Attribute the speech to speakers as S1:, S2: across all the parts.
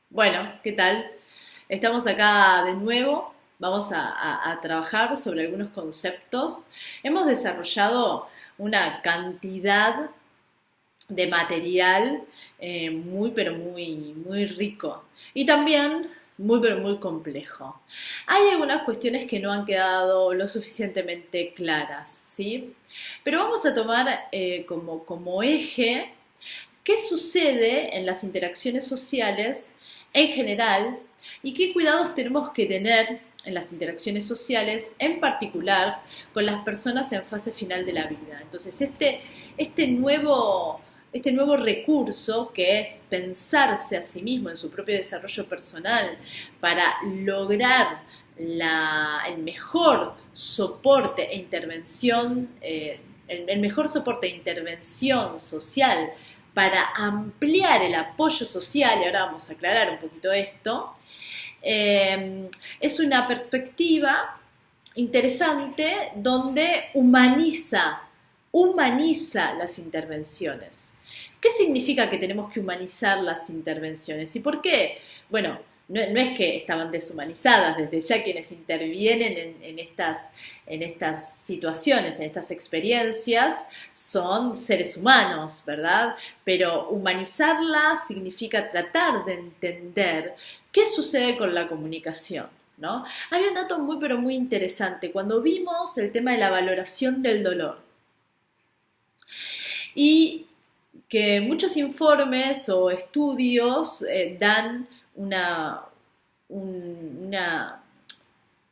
S1: Bueno, ¿qué tal? Estamos acá de nuevo. Vamos a trabajar sobre algunos conceptos. Hemos desarrollado una cantidad de material muy, pero muy rico. Y también muy, pero muy complejo. Hay algunas cuestiones que no han quedado lo suficientemente claras, ¿sí? Pero vamos a tomar como eje qué sucede en las interacciones sociales en general y qué cuidados tenemos que tener en las interacciones sociales, en particular con las personas en fase final de la vida. Entonces, este nuevo, este nuevo recurso que es pensarse a sí mismo en su propio desarrollo personal para lograr el mejor soporte e intervención, el mejor soporte e intervención social para ampliar el apoyo social, y ahora vamos a aclarar un poquito esto, es una perspectiva interesante donde humaniza las intervenciones. ¿Qué significa que tenemos que humanizar las intervenciones? ¿Y por qué? Bueno, no es que estaban deshumanizadas, desde ya quienes intervienen en estas situaciones, en estas experiencias, son seres humanos, ¿verdad? Pero humanizarlas significa tratar de entender qué sucede con la comunicación, ¿no? Hay un dato muy pero muy interesante. Cuando vimos el tema de la valoración del dolor y que muchos informes o estudios dan una, una,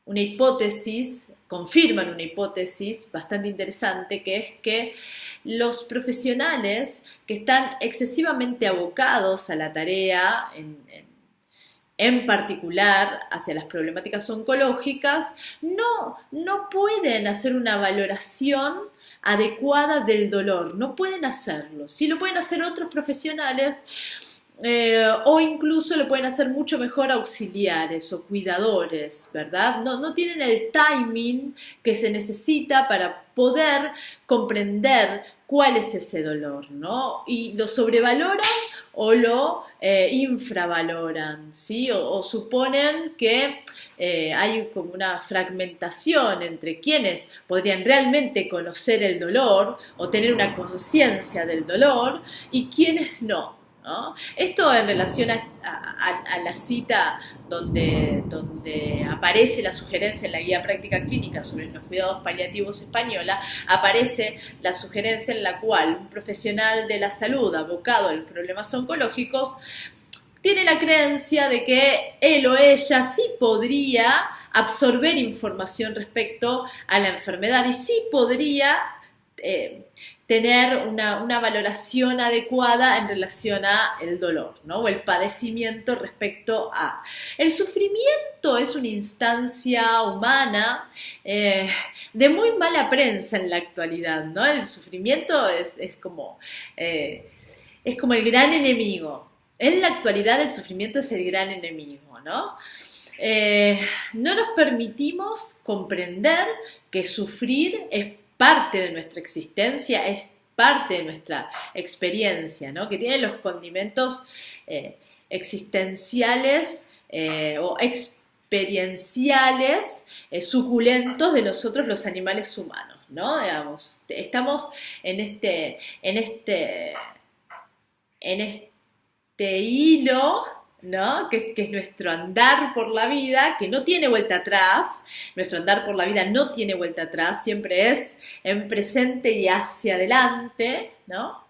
S1: una hipótesis, confirman una hipótesis bastante interesante, que es que los profesionales que están excesivamente abocados a la tarea, en particular hacia las problemáticas oncológicas, no pueden hacer una valoración adecuada del dolor, no pueden hacerlo. Sí lo pueden hacer otros profesionales, o incluso lo pueden hacer mucho mejor auxiliares o cuidadores, ¿verdad? No tienen el timing que se necesita para poder comprender cuál es ese dolor, ¿no? Y lo sobrevaloran o lo infravaloran, ¿sí? O suponen que hay como una fragmentación entre quienes podrían realmente conocer el dolor o tener una conciencia del dolor y quienes no, ¿no? Esto en relación a la cita donde aparece la sugerencia en la guía práctica clínica sobre los cuidados paliativos española, aparece la sugerencia en la cual un profesional de la salud abocado a los problemas oncológicos tiene la creencia de que él o ella sí podría absorber información respecto a la enfermedad y sí podría tener una valoración adecuada en relación a el dolor, ¿no? O el padecimiento respecto a. El sufrimiento es una instancia humana de muy mala prensa en la actualidad, ¿no? El sufrimiento es como el gran enemigo. En la actualidad el sufrimiento es el gran enemigo, ¿no? No nos permitimos comprender que sufrir es parte de nuestra existencia, es parte de nuestra experiencia, ¿no? Que tiene los condimentos existenciales o experienciales suculentos de nosotros los animales humanos, ¿no? Digamos, estamos en este hilo, ¿no? Que es nuestro andar por la vida, que no tiene vuelta atrás. Nuestro andar por la vida no tiene vuelta atrás, siempre es en presente y hacia adelante, ¿no?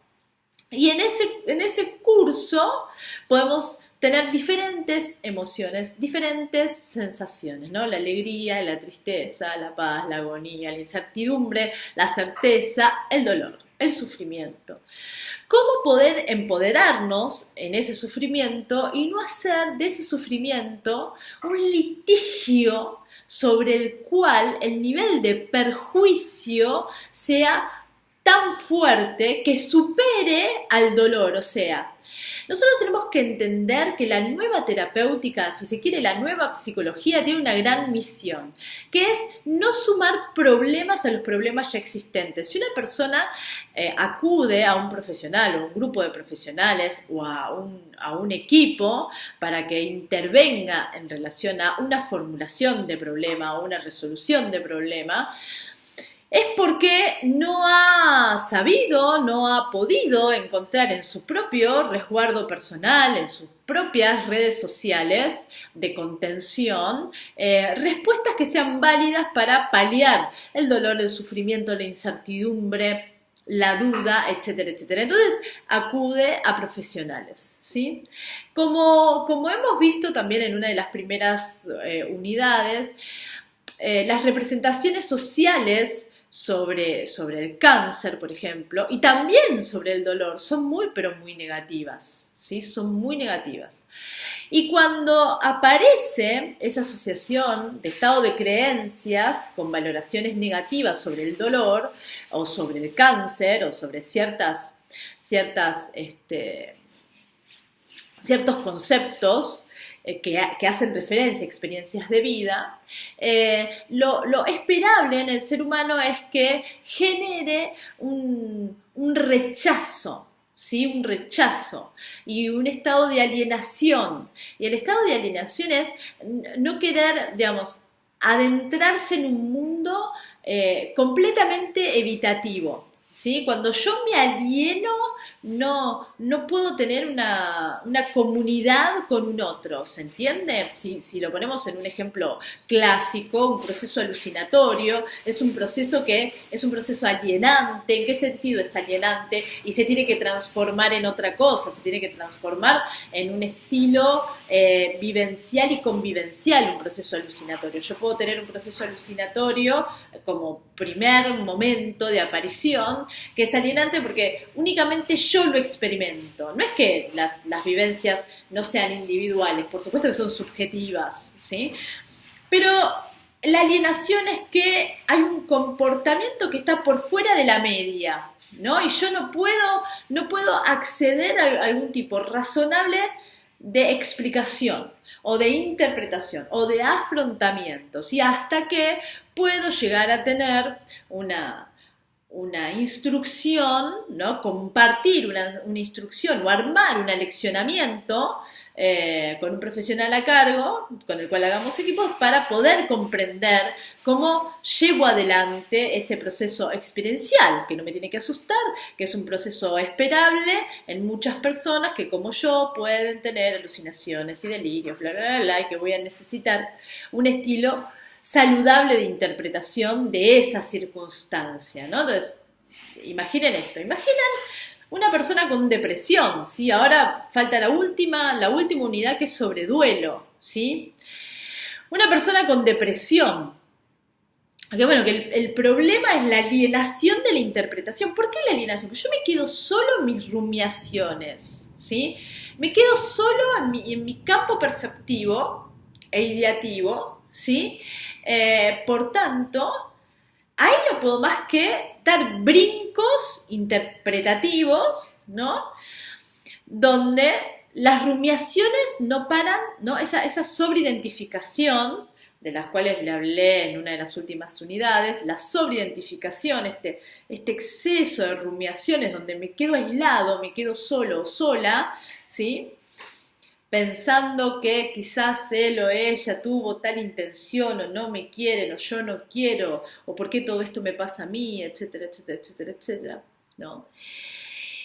S1: Y en ese curso podemos tener diferentes emociones, diferentes sensaciones, ¿no? La alegría, la tristeza, la paz, la agonía, la incertidumbre, la certeza, el dolor, el sufrimiento. ¿Cómo poder empoderarnos en ese sufrimiento y no hacer de ese sufrimiento un litigio sobre el cual el nivel de perjuicio sea tan fuerte que supere al dolor. O sea, nosotros tenemos que entender que la nueva terapéutica, si se quiere, la nueva psicología tiene una gran misión, que es no sumar problemas a los problemas ya existentes. Si una persona acude a un profesional o un grupo de profesionales o a un equipo para que intervenga en relación a una formulación de problema o una resolución de problema, es porque no ha sabido, no ha podido encontrar en su propio resguardo personal, en sus propias redes sociales de contención, respuestas que sean válidas para paliar el dolor, el sufrimiento, la incertidumbre, la duda, etcétera, etcétera. Entonces acude a profesionales, ¿sí? Como hemos visto también en una de las primeras unidades, las representaciones sociales sobre el cáncer, por ejemplo, y también sobre el dolor, son muy, pero muy negativas, ¿sí? Son muy negativas. Y cuando aparece esa asociación de estado de creencias con valoraciones negativas sobre el dolor, o sobre el cáncer, o sobre ciertos conceptos, que hacen referencia a experiencias de vida, lo esperable en el ser humano es que genere un rechazo, ¿sí? Un rechazo y un estado de alienación. Y el estado de alienación es no querer, digamos, adentrarse en un mundo completamente evitativo, ¿sí? Cuando yo me alieno, no puedo tener una comunidad con un otro, ¿se entiende? Si lo ponemos en un ejemplo clásico, un proceso alucinatorio, es un proceso alienante. ¿En qué sentido es alienante? Y se tiene que transformar en otra cosa, se tiene que transformar en un estilo vivencial y convivencial, un proceso alucinatorio. Yo puedo tener un proceso alucinatorio como primer momento de aparición, que es alienante porque únicamente yo lo experimento. No es que las vivencias no sean individuales, por supuesto que son subjetivas, ¿sí? Pero la alienación es que hay un comportamiento que está por fuera de la media, ¿no? Y yo no puedo acceder a algún tipo razonable de explicación o de interpretación o de afrontamiento, ¿sí? Hasta que puedo llegar a tener una instrucción, ¿no? Compartir una instrucción o armar un aleccionamiento con un profesional a cargo, con el cual hagamos equipos, para poder comprender cómo llevo adelante ese proceso experiencial, que no me tiene que asustar, que es un proceso esperable en muchas personas que, como yo, pueden tener alucinaciones y delirios, bla, bla, bla, bla, y que voy a necesitar un estilo saludable de interpretación de esa circunstancia, ¿no? Entonces, imaginen esto, imaginen una persona con depresión, ¿sí? Ahora falta la última unidad, que es sobre duelo, ¿sí? Una persona con depresión, que bueno, que el problema es la alienación de la interpretación. ¿Por qué la alienación? Porque yo me quedo solo en mis rumiaciones, ¿sí? Me quedo solo en mi campo perceptivo e ideativo, ¿sí? Por tanto, ahí no puedo más que dar brincos interpretativos, ¿no? Donde las rumiaciones no paran, ¿no? Esa sobreidentificación, de las cuales le hablé en una de las últimas unidades, la sobreidentificación, este exceso de rumiaciones donde me quedo aislado, me quedo solo o sola, ¿sí? Pensando que quizás él o ella tuvo tal intención, o no me quieren, o yo no quiero, o por qué todo esto me pasa a mí, etcétera, etcétera, etcétera, etcétera, ¿no?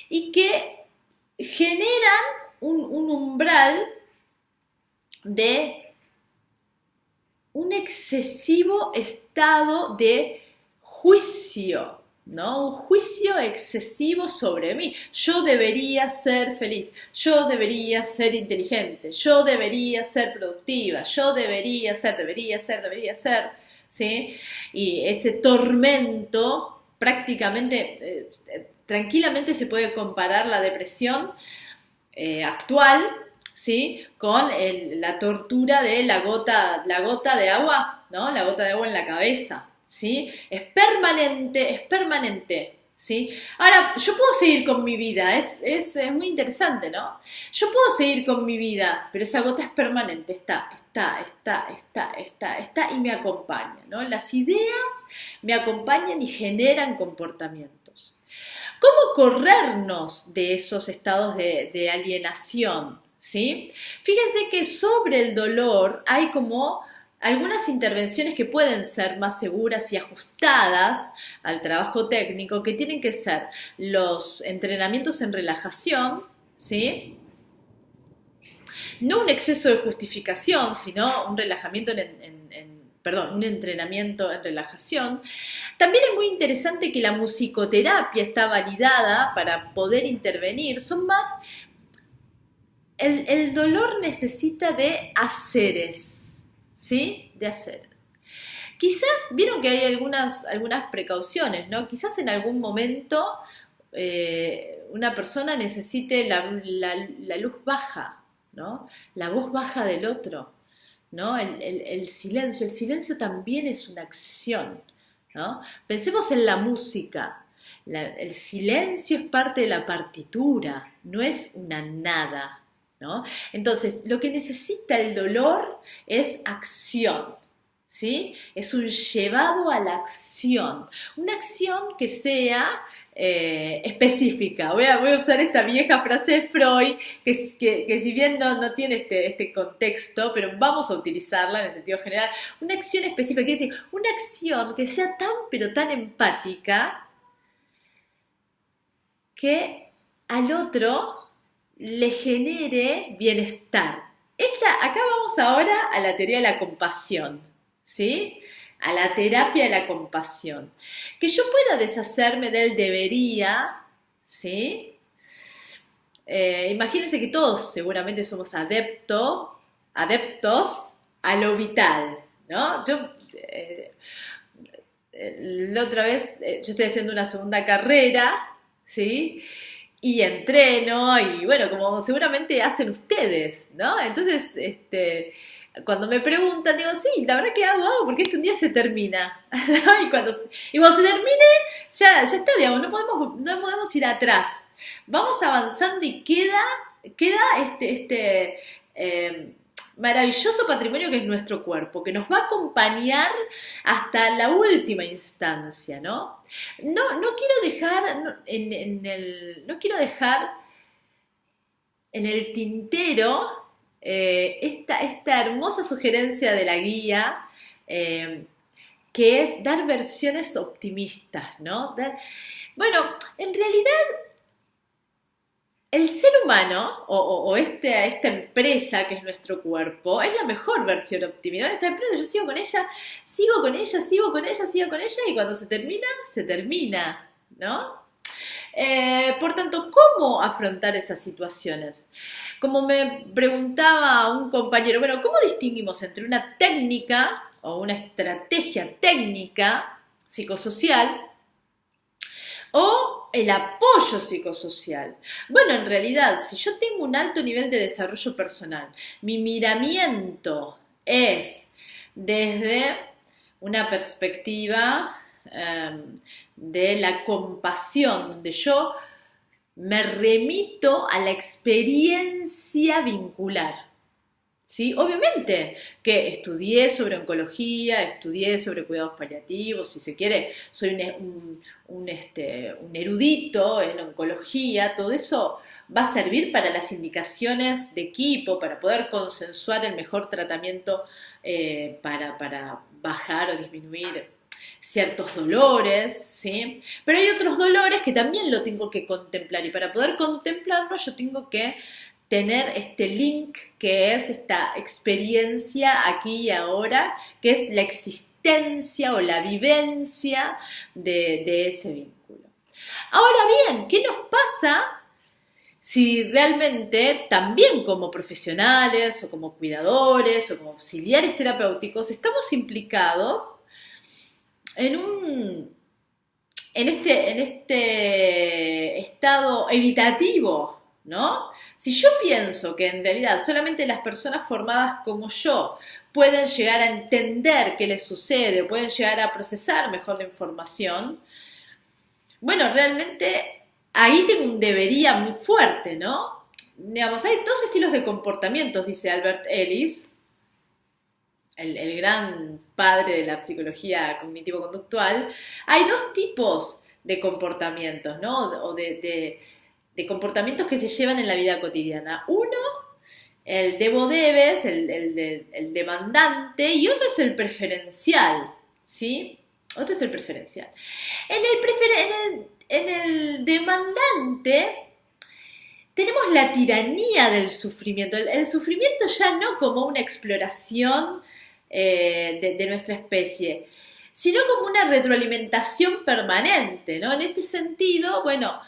S1: Y que generan un umbral de un excesivo estado de juicio, ¿no? Un juicio excesivo sobre mí. Yo debería ser feliz, yo debería ser inteligente, yo debería ser productiva, yo debería ser, ¿sí? Y ese tormento prácticamente, tranquilamente se puede comparar la depresión actual, ¿sí? Con la tortura de la gota de agua, ¿no? La gota de agua en la cabeza, ¿sí? Es permanente, ¿sí? Ahora, yo puedo seguir con mi vida, es muy interesante, ¿no? Yo puedo seguir con mi vida, pero esa gota es permanente, está y me acompaña, ¿no? Las ideas me acompañan y generan comportamientos. ¿Cómo corrernos de esos estados de alienación? ¿Sí? Fíjense que sobre el dolor hay como algunas intervenciones que pueden ser más seguras y ajustadas al trabajo técnico, que tienen que ser los entrenamientos en relajación, ¿sí? No un exceso de justificación, sino un relajamiento un entrenamiento en relajación. También es muy interesante que la musicoterapia está validada para poder intervenir. Son más... El dolor necesita de haceres, ¿sí? De hacer. Quizás, vieron que hay algunas precauciones, ¿no? Quizás en algún momento una persona necesite la luz baja, ¿no? La voz baja del otro, ¿no? El silencio. El silencio también es una acción, ¿no? Pensemos en la música. El silencio es parte de la partitura, no es una nada, ¿no? Entonces, lo que necesita el dolor es acción, ¿sí? Es un llevado a la acción, una acción que sea específica. Voy a usar esta vieja frase de Freud, que si bien no tiene este contexto, pero vamos a utilizarla en el sentido general, una acción específica, quiere decir, una acción que sea tan, pero tan empática, que al otro le genere bienestar. Acá vamos ahora a la teoría de la compasión, ¿sí? A la terapia de la compasión. Que yo pueda deshacerme del debería, ¿sí? Imagínense que todos seguramente somos adeptos a lo vital, ¿no? La otra vez, yo estoy haciendo una segunda carrera, ¿sí? Y entreno, y bueno, como seguramente hacen ustedes, ¿no? Entonces, cuando me preguntan, digo, sí, la verdad que hago, porque un día se termina, ¿no? Y cuando se termine, ya está, digamos, no podemos ir atrás. Vamos avanzando y queda maravilloso patrimonio que es nuestro cuerpo, que nos va a acompañar hasta la última instancia, ¿no? No quiero dejar en el tintero esta hermosa sugerencia de la guía, que es dar versiones optimistas, ¿no? Bueno, en realidad el ser humano, o esta empresa que es nuestro cuerpo, es la mejor versión optimista. Esta empresa, yo sigo con ella, y cuando se termina, ¿no? Por tanto, ¿cómo afrontar esas situaciones? Como me preguntaba un compañero, bueno, ¿cómo distinguimos entre una técnica o una estrategia técnica psicosocial o el apoyo psicosocial? Bueno, en realidad, si yo tengo un alto nivel de desarrollo personal, mi miramiento es desde una perspectiva de la compasión, donde yo me remito a la experiencia vincular, ¿sí? Obviamente que estudié sobre oncología, estudié sobre cuidados paliativos, si se quiere, soy un erudito en oncología, todo eso va a servir para las indicaciones de equipo, para poder consensuar el mejor tratamiento para bajar o disminuir ciertos dolores, ¿sí? Pero hay otros dolores que también lo tengo que contemplar, y para poder contemplarlo yo tengo que tener este link, que es esta experiencia aquí y ahora, que es la existencia o la vivencia de ese vínculo. Ahora bien, ¿qué nos pasa si realmente también como profesionales o como cuidadores o como auxiliares terapéuticos estamos implicados en este estado evitativo, ¿no? Si yo pienso que en realidad solamente las personas formadas como yo pueden llegar a entender qué les sucede, o pueden llegar a procesar mejor la información, Bueno, realmente ahí tengo un debería muy fuerte, ¿no? Digamos, hay dos estilos de comportamientos, dice Albert Ellis, el gran padre de la psicología cognitivo-conductual. Hay dos tipos de comportamientos, ¿no? O de comportamientos que se llevan en la vida cotidiana. Uno, el debo-debes, el demandante, y otro es el preferencial, ¿sí? Otro es el preferencial. En el demandante tenemos la tiranía del sufrimiento. El sufrimiento ya no como una exploración de nuestra especie, sino como una retroalimentación permanente, ¿no? En este sentido, bueno,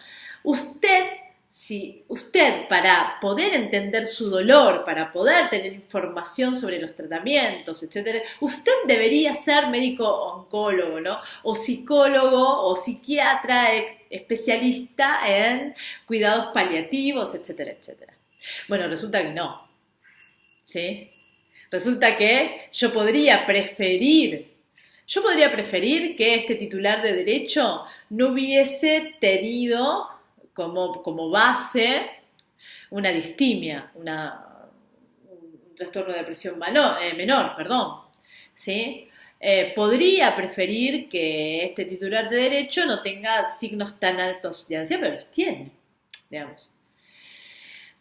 S1: si usted para poder entender su dolor, para poder tener información sobre los tratamientos, etcétera, usted debería ser médico oncólogo, ¿no? O psicólogo o psiquiatra especialista en cuidados paliativos, etcétera, etcétera. Bueno, resulta que no, ¿sí? Resulta que yo podría preferir que este titular de derecho no hubiese tenido como base una distimia, un trastorno de depresión menor, perdón, ¿sí? Podría preferir que este titular de derecho no tenga signos tan altos de ansiedad, pero los tiene, digamos.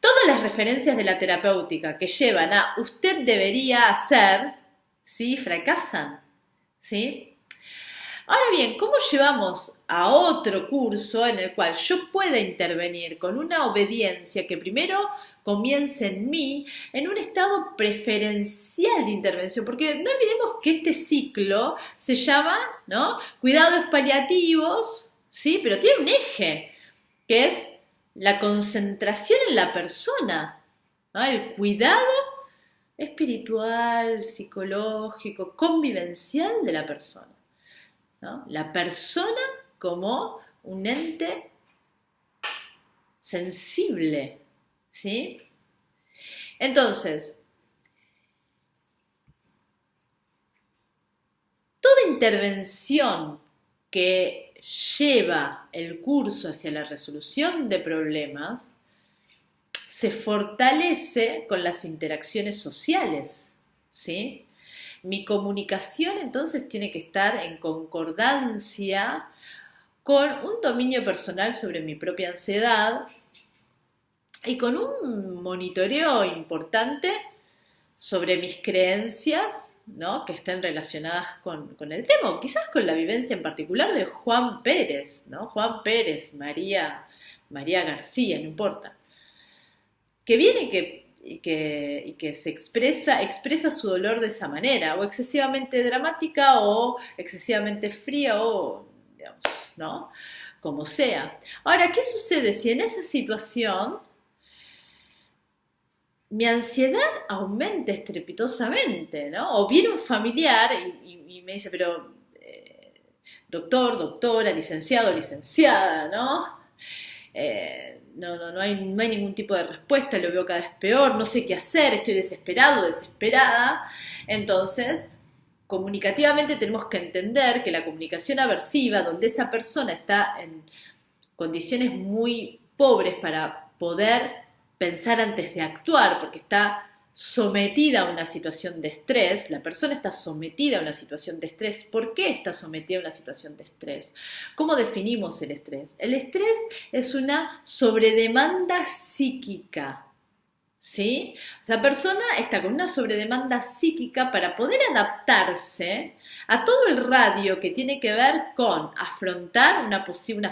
S1: Todas las referencias de la terapéutica que llevan a usted debería hacer, ¿sí? Fracasan, ¿sí? Ahora bien, ¿cómo llevamos a otro curso en el cual yo pueda intervenir con una obediencia que primero comience en mí, en un estado preferencial de intervención? Porque no olvidemos que este ciclo se llama, ¿no? Cuidados paliativos, ¿sí? Pero tiene un eje, que es la concentración en la persona, ¿no? El cuidado espiritual, psicológico, convivencial de la persona, ¿no? La persona como un ente sensible, ¿sí? Entonces, toda intervención que lleva el curso hacia la resolución de problemas se fortalece con las interacciones sociales, ¿sí? Mi comunicación entonces tiene que estar en concordancia con un dominio personal sobre mi propia ansiedad y con un monitoreo importante sobre mis creencias, ¿no? Que estén relacionadas con el tema, o quizás con la vivencia en particular de Juan Pérez, ¿no? Juan Pérez, María García, no importa, que viene y que se expresa su dolor de esa manera, o excesivamente dramática, o excesivamente fría, o, digamos, ¿no? Como sea. Ahora, ¿qué sucede si en esa situación mi ansiedad aumenta estrepitosamente, ¿no? O viene un familiar y me dice, pero doctor, doctora, licenciado, licenciada, ¿no? No hay ningún tipo de respuesta, lo veo cada vez peor, no sé qué hacer, estoy desesperado, desesperada. Entonces, comunicativamente tenemos que entender que la comunicación aversiva, donde esa persona está en condiciones muy pobres para poder pensar antes de actuar, porque está sometida a una situación de estrés, la persona está sometida a una situación de estrés. ¿Por qué está sometida a una situación de estrés? ¿Cómo definimos el estrés? El estrés es una sobredemanda psíquica, ¿sí? Esa persona está con una sobredemanda psíquica para poder adaptarse a todo el radio que tiene que ver con afrontar una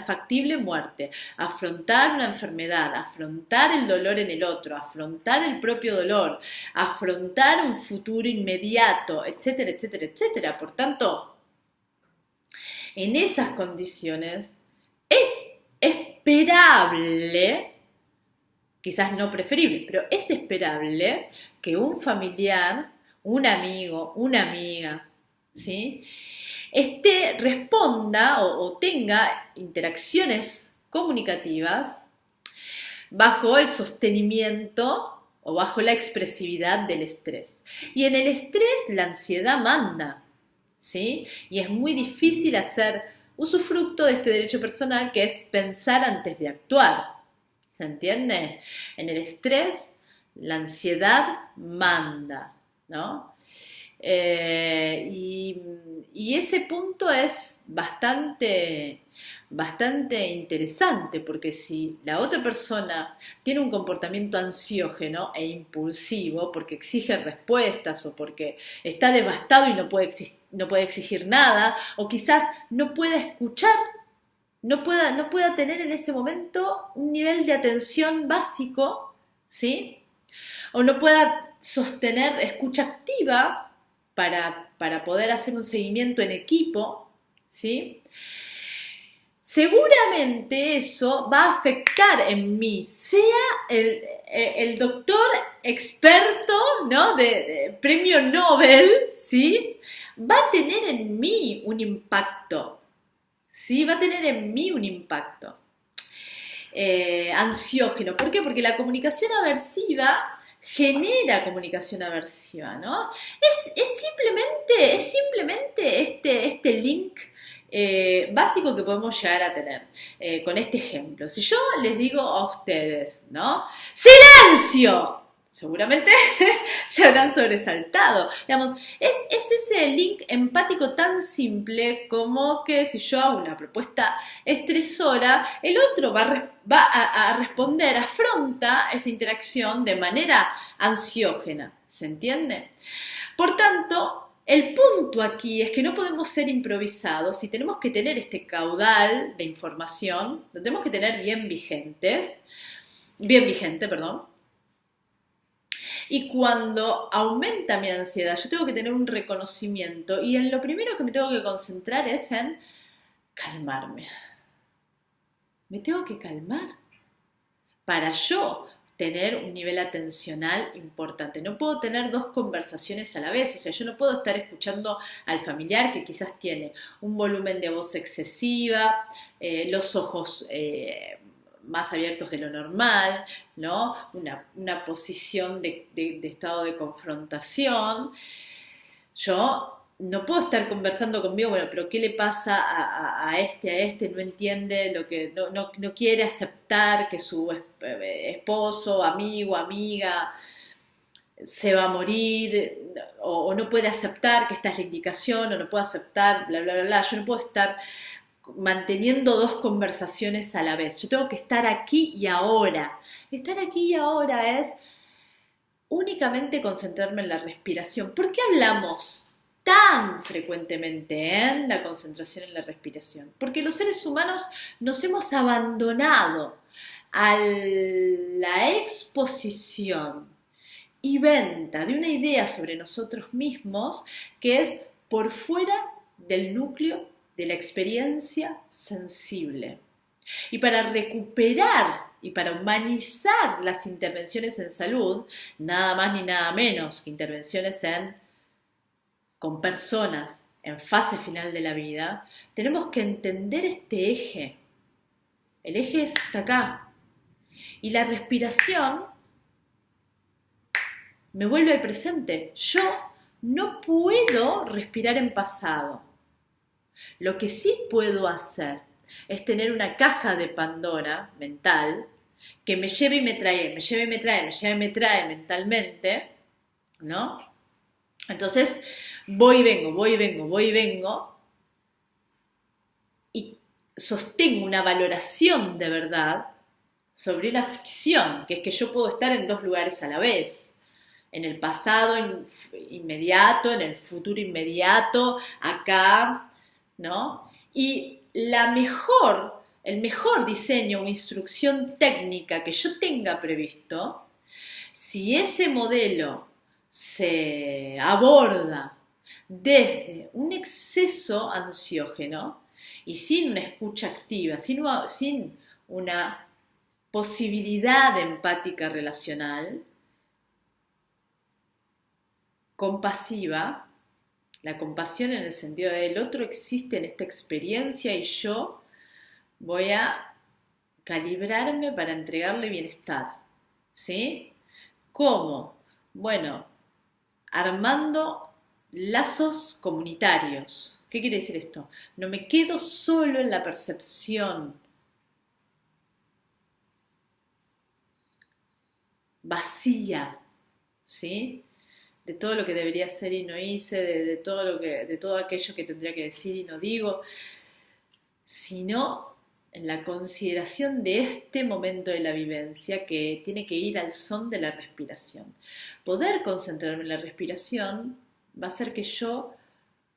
S1: factible muerte, afrontar una enfermedad, afrontar el dolor en el otro, afrontar el propio dolor, afrontar un futuro inmediato, etcétera, etcétera, etcétera. Por tanto, en esas condiciones es esperable, quizás no preferible, pero es esperable que un familiar, un amigo, una amiga, ¿sí? Responda o tenga interacciones comunicativas bajo el sostenimiento o bajo la expresividad del estrés. Y en el estrés la ansiedad manda, ¿sí? Y es muy difícil hacer usufructo de este derecho personal que es pensar antes de actuar. ¿Se entiende? En el estrés, la ansiedad manda, ¿no? Y ese punto es bastante interesante, porque si la otra persona tiene un comportamiento ansiógeno e impulsivo porque exige respuestas o porque está devastado y no puede exigir nada, o quizás no pueda escuchar, no pueda tener en ese momento un nivel de atención básico, ¿sí? O no pueda sostener escucha activa para poder hacer un seguimiento en equipo, ¿sí? Seguramente eso va a afectar en mí, sea el doctor experto, ¿no? de premio Nobel, ¿sí? Va a tener en mí un impacto, ¿sí? Va a tener en mí un impacto ansiógeno. ¿Por qué? Porque la comunicación aversiva genera comunicación aversiva, ¿no? Es simplemente este link básico que podemos llegar a tener con este ejemplo. Si yo les digo a ustedes, ¿no? ¡Silencio! Seguramente se habrán sobresaltado. Digamos, es ese link empático tan simple como que si yo hago una propuesta estresora, el otro va a responder, afronta esa interacción de manera ansiógena. ¿Se entiende? Por tanto, el punto aquí es que no podemos ser improvisados y tenemos que tener este caudal de información, lo tenemos que tener bien vigente, perdón. Y cuando aumenta mi ansiedad, yo tengo que tener un reconocimiento y en lo primero que me tengo que concentrar es en calmarme. Me tengo que calmar para yo tener un nivel atencional importante. No puedo tener dos conversaciones a la vez, o sea, yo no puedo estar escuchando al familiar que quizás tiene un volumen de voz excesiva, los ojos más abiertos de lo normal, ¿no? Una posición de estado de confrontación. Yo no puedo estar conversando conmigo, bueno, pero ¿qué le pasa a este? No entiende lo que, no quiere aceptar que su esposo, amigo, amiga se va a morir, o no puede aceptar que esta es la indicación, o no puede aceptar, bla, bla, bla, bla. Yo no puedo estar manteniendo dos conversaciones a la vez. Yo tengo que estar aquí y ahora. Estar aquí y ahora es únicamente concentrarme en la respiración. ¿Por qué hablamos tan frecuentemente en la concentración en la respiración? Porque los seres humanos nos hemos abandonado a la exposición y venta de una idea sobre nosotros mismos que es por fuera del núcleo de la experiencia sensible. Y para recuperar y para humanizar las intervenciones en salud, nada más ni nada menos que intervenciones con personas en fase final de la vida, tenemos que entender este eje. El eje está acá. Y la respiración me vuelve al presente. Yo no puedo respirar en pasado. Lo que sí puedo hacer es tener una caja de Pandora mental que me lleve y me trae, me lleve y me trae, me lleve y me trae mentalmente, ¿no? Entonces, voy y vengo y sostengo una valoración de verdad sobre una ficción, que es que yo puedo estar en dos lugares a la vez. En el pasado inmediato, en el futuro inmediato, acá, ¿no? Y el mejor diseño o instrucción técnica que yo tenga previsto, si ese modelo se aborda desde un exceso ansiógeno y sin una escucha activa, sin una posibilidad empática relacional, compasiva, la compasión en el sentido de el otro existe en esta experiencia y yo voy a calibrarme para entregarle bienestar, ¿sí? ¿Cómo? Bueno, armando lazos comunitarios, ¿Qué quiere decir esto? No me quedo solo en la percepción vacía, ¿sí? De todo lo que debería hacer y no hice, de todo aquello que tendría que decir y no digo, sino en la consideración de este momento de la vivencia que tiene que ir al son de la respiración. Poder concentrarme en la respiración va a hacer que yo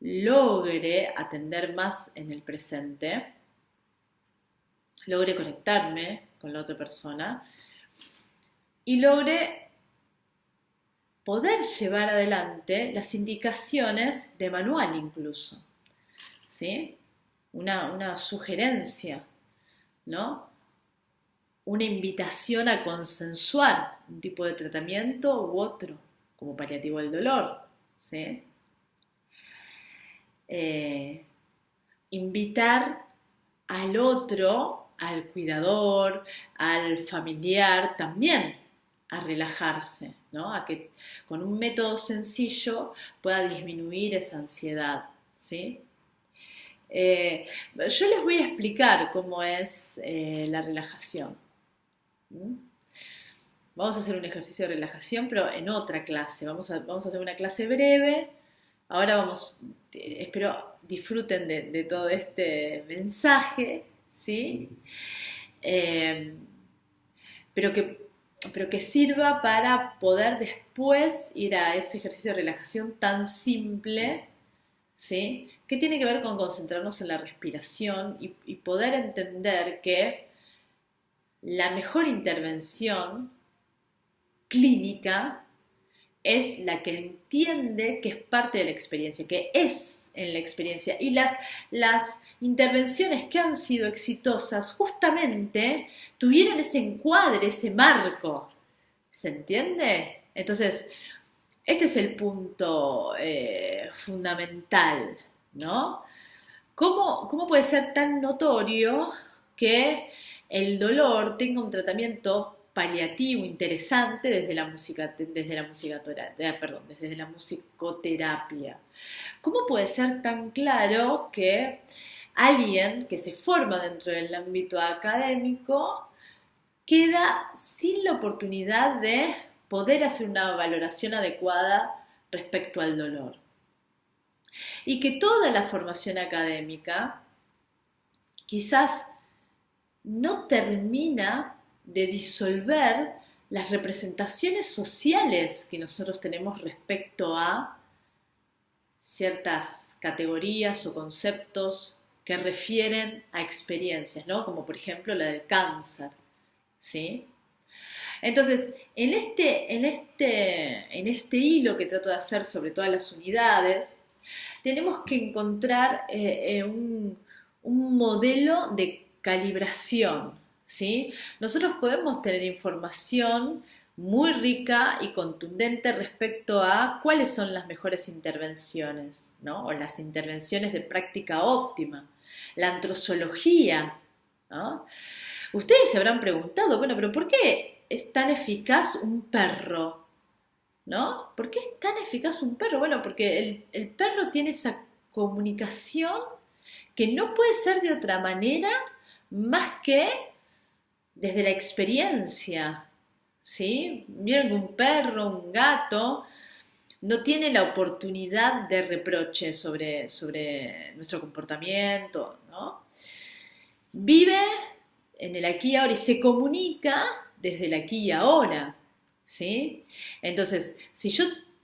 S1: logre atender más en el presente, logre conectarme con la otra persona y logre poder llevar adelante las indicaciones de manual incluso, ¿sí? Una sugerencia, ¿no? Una invitación a consensuar un tipo de tratamiento u otro, como paliativo al dolor, ¿sí? Invitar al otro, al cuidador, al familiar también a relajarse, ¿no? A que con un método sencillo pueda disminuir esa ansiedad, ¿sí? Yo les voy a explicar cómo es la relajación. ¿Mm? Vamos a hacer un ejercicio de relajación, pero en otra clase. Vamos a hacer una clase breve. Ahora espero disfruten de todo este mensaje, ¿sí? Pero que sirva para poder después ir a ese ejercicio de relajación tan simple, ¿sí? Que tiene que ver con concentrarnos en la respiración y poder entender que la mejor intervención clínica es la que entiende que es parte de la experiencia, que es en la experiencia. Y las intervenciones que han sido exitosas justamente tuvieron ese encuadre, ese marco. ¿Se entiende? Entonces, este es el punto fundamental, ¿no? ¿Cómo puede ser tan notorio que el dolor tenga un tratamiento paliativo interesante desde la musicoterapia? ¿Cómo puede ser tan claro que alguien que se forma dentro del ámbito académico queda sin la oportunidad de poder hacer una valoración adecuada respecto al dolor? Y que toda la formación académica quizás no termina de disolver las representaciones sociales que nosotros tenemos respecto a ciertas categorías o conceptos que refieren a experiencias, ¿no? Como por ejemplo la del cáncer, ¿sí? Entonces, en este hilo que trato de hacer sobre todas las unidades, tenemos que encontrar un modelo de calibración, ¿sí? Nosotros podemos tener información muy rica y contundente respecto a cuáles son las mejores intervenciones, ¿no? O las intervenciones de práctica óptima, la antrozoología, ¿no? Ustedes se habrán preguntado, bueno, pero ¿por qué es tan eficaz un perro? ¿No? ¿Por qué es tan eficaz un perro? Bueno, porque el perro tiene esa comunicación que no puede ser de otra manera más que desde la experiencia, ¿sí? Vieron que un perro, un gato, no tiene la oportunidad de reproche sobre nuestro comportamiento, ¿no? Vive en el aquí y ahora y se comunica desde el aquí y ahora, ¿sí? Entonces, si yo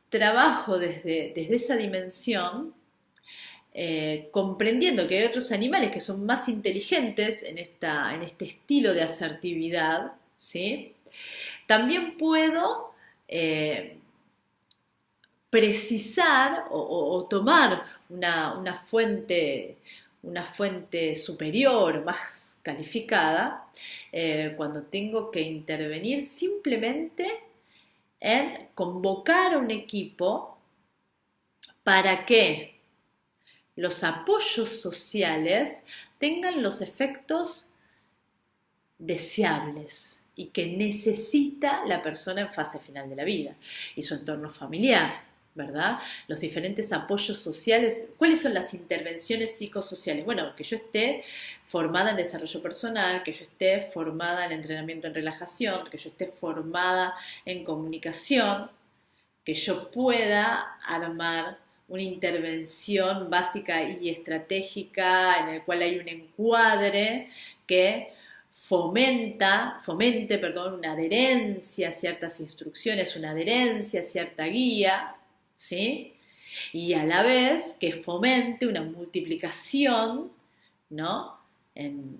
S1: trabajo desde esa dimensión, comprendiendo que hay otros animales que son más inteligentes en este estilo de asertividad, ¿sí? También puedo precisar o tomar una fuente superior, más calificada, cuando tengo que intervenir simplemente en convocar a un equipo para que los apoyos sociales tengan los efectos deseables y que necesita la persona en fase final de la vida y su entorno familiar, ¿verdad? Los diferentes apoyos sociales. ¿Cuáles son las intervenciones psicosociales? Bueno, que yo esté formada en desarrollo personal, que yo esté formada en entrenamiento en relajación, que yo esté formada en comunicación, que yo pueda armar una intervención básica y estratégica en el cual hay un encuadre que fomente una adherencia a ciertas instrucciones, una adherencia a cierta guía, ¿sí? Y a la vez que fomente una multiplicación, ¿no? En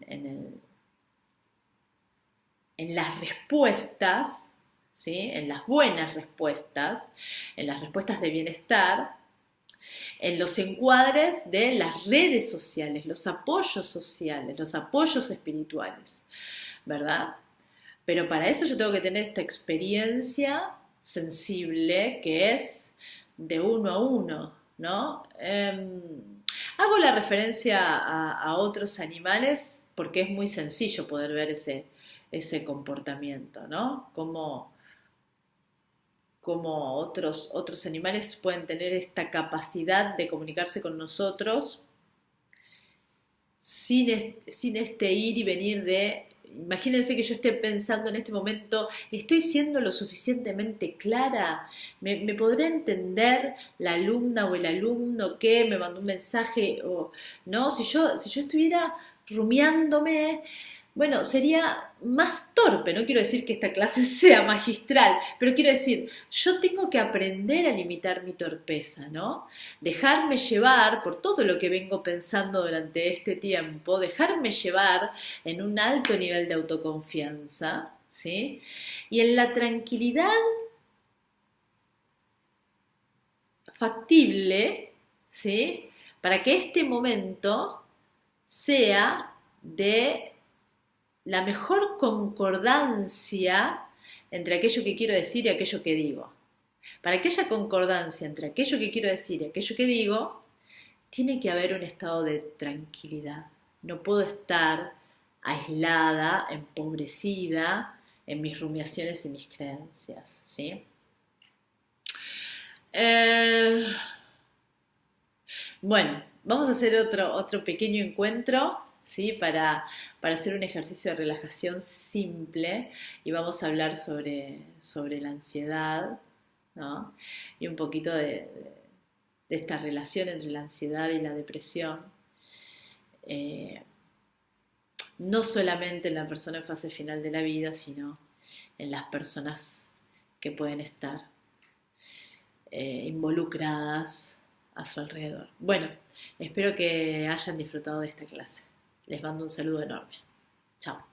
S1: las respuestas, ¿sí? En las buenas respuestas, en las respuestas de bienestar, en los encuadres de las redes sociales, los apoyos espirituales, ¿verdad? Pero para eso yo tengo que tener esta experiencia sensible que es de uno a uno, ¿no? Hago la referencia a otros animales porque es muy sencillo poder ver ese comportamiento, ¿no? Como otros animales pueden tener esta capacidad de comunicarse con nosotros sin este ir y venir de... Imagínense que yo esté pensando en este momento, ¿estoy siendo lo suficientemente clara? ¿Me podrá entender la alumna o el alumno que me mandó un mensaje? O, ¿no? Si yo estuviera rumiándome, bueno, sería más torpe. No quiero decir que esta clase sea magistral, pero quiero decir, yo tengo que aprender a limitar mi torpeza, ¿no? Dejarme llevar por todo lo que vengo pensando durante este tiempo, dejarme llevar en un alto nivel de autoconfianza, ¿sí? Y en la tranquilidad factible, ¿sí? Para que este momento sea de la mejor concordancia entre aquello que quiero decir y aquello que digo. Para que haya concordancia entre aquello que quiero decir y aquello que digo, tiene que haber un estado de tranquilidad. No puedo estar aislada, empobrecida en mis rumiaciones y mis creencias, ¿sí? Bueno, vamos a hacer otro pequeño encuentro, ¿sí? Para hacer un ejercicio de relajación simple y vamos a hablar sobre la ansiedad, ¿no? Y un poquito de esta relación entre la ansiedad y la depresión. No solamente en la persona en fase final de la vida, sino en las personas que pueden estar involucradas a su alrededor. Bueno, espero que hayan disfrutado de esta clase. Les mando un saludo enorme. Chao.